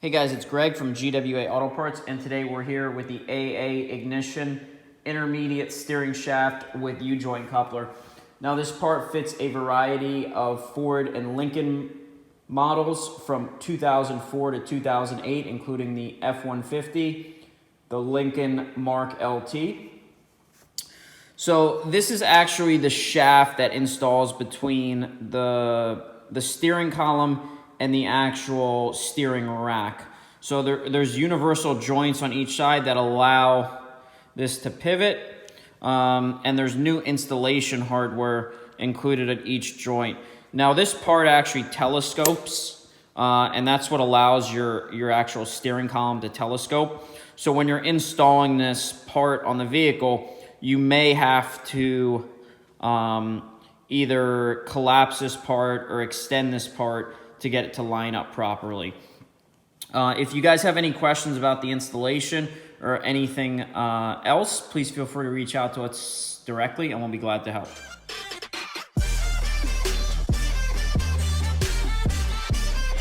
Hey guys, it's Greg from GWA Auto Parts, and today we're here with the AA Ignition Intermediate Steering Shaft with U-joint coupler. Now this part fits a variety of Ford and Lincoln models from 2004 to 2008, including the F-150, the Lincoln Mark LT. So this is actually the shaft that installs between the steering column and the actual steering rack. So there's universal joints on each side that allow this to pivot, and there's new installation hardware included at each joint. Now this part actually telescopes, and that's what allows your actual steering column to telescope. So when you're installing this part on the vehicle, you may have to either collapse this part or extend this part to get it to line up properly. If you guys have any questions about the installation or anything else, please feel free to reach out to us directly and we'll be glad to help.